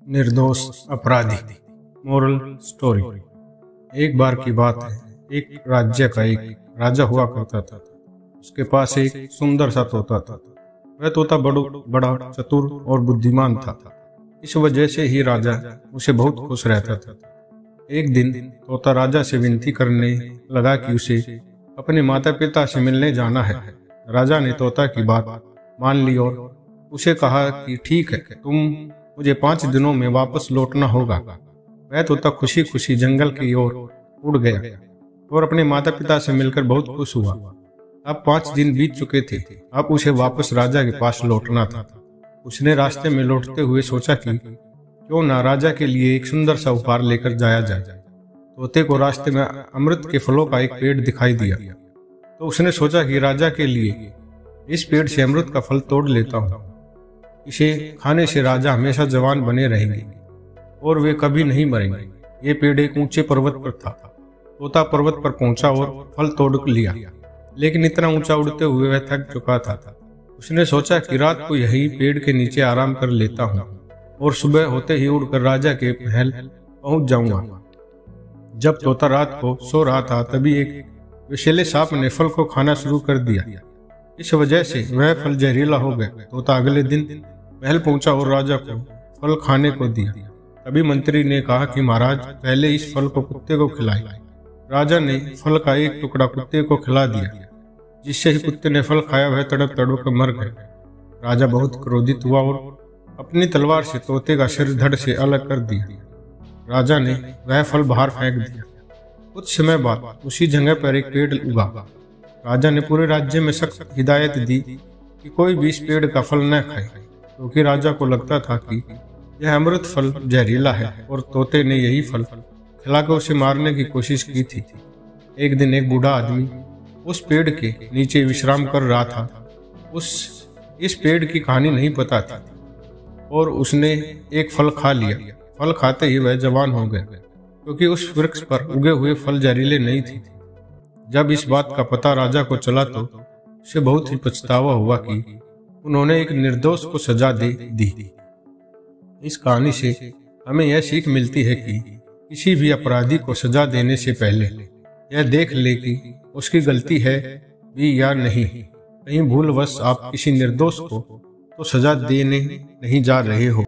निर्दोष अपराधी। Moral story. एक बार की बात है, एक राज्य का एक राजा हुआ करता था। उसके पास एक सुंदर सा तोता था। वह तोता बड़ा चतुर और बुद्धिमान था। इस वजह से ही राजा उसे बहुत खुश रहता था। एक दिन तोता राजा से विनती करने लगा कि उसे अपने माता पिता से मिलने जाना है। राजा ने तोता की बात मान ली और उसे कहा कि ठीक है, तुम मुझे 5 दिनों में वापस लौटना होगा। वह तोता खुशी खुशी जंगल की ओर उड़ गया और अपने माता पिता से मिलकर बहुत खुश हुआ। अब 5 दिन बीत चुके थे। अब उसे वापस राजा के पास लौटना था। उसने रास्ते में लौटते हुए सोचा कि क्यों ना राजा के लिए एक सुंदर सा उपहार लेकर जाया जाए। तोते को रास्ते में अमृत के फलों का एक पेड़ दिखाई दिया, तो उसने सोचा कि राजा के लिए इस पेड़ से अमृत का फल तोड़ लेता हूँ। इसे खाने से राजा हमेशा जवान बने रहेंगे और वे कभी नहीं मरेंगे। ये पेड़ एक ऊंचे पर्वत पर था। तोता पर्वत पर पहुंचा और फल तोड़ लिया, लेकिन इतना ऊंचा उड़ते हुए वह थक चुका था। उसने सोचा कि रात को यही पेड़ के नीचे आराम कर लेता हूँ और सुबह होते ही उड़कर राजा के महल पहुंच जाऊंगा। जब तोता रात को सो रहा था, तभी एक विषैले सांप ने फल को खाना शुरू कर दिया। इस वजह से वह फल जहरीला हो गया। तोता अगले दिन महल पहुंचा और राजा को फल खाने को दिया। तभी मंत्री ने कहा कि महाराज, पहले इस फल को कुत्ते को खिलाएं। राजा ने फल का एक टुकड़ा कुत्ते को खिला दिया, जिससे ही कुत्ते ने फल खाया वह तड़प तड़प कर मर गया। राजा बहुत क्रोधित हुआ और अपनी तलवार से तोते का सिर धड़ से अलग कर दिया। राजा ने वह फल बाहर फेंक दिया। कुछ समय बाद उसी जगह पर एक पेड़ उगा। राजा ने पूरे राज्य में सख्त हिदायत दी कि कोई भी इस पेड़ का फल न खाए, क्योंकि राजा को लगता था कि यह अमृत फल जहरीला है और तोते ने यही फल खिलाकर उसे मारने की कोशिश की थी। एक दिन एक बूढ़ा आदमी उस पेड़ के नीचे विश्राम कर रहा था। इस पेड़ की कहानी नहीं पता थी और उसने एक फल खा लिया। फल खाते ही वह जवान हो गया, क्योंकि उस वृक्ष पर उगे हुए फल जहरीले नहीं थे। जब इस बात का पता राजा को चला तो उसे बहुत ही पछतावा हुआ कि उन्होंने एक निर्दोष को सजा दे दी। इस कहानी से हमें यह सीख मिलती है कि किसी भी अपराधी को सजा देने से पहले यह देख ले कि उसकी गलती है भी या नहीं। कहीं भूलवश आप किसी निर्दोष को तो सजा देने नहीं जा रहे हो।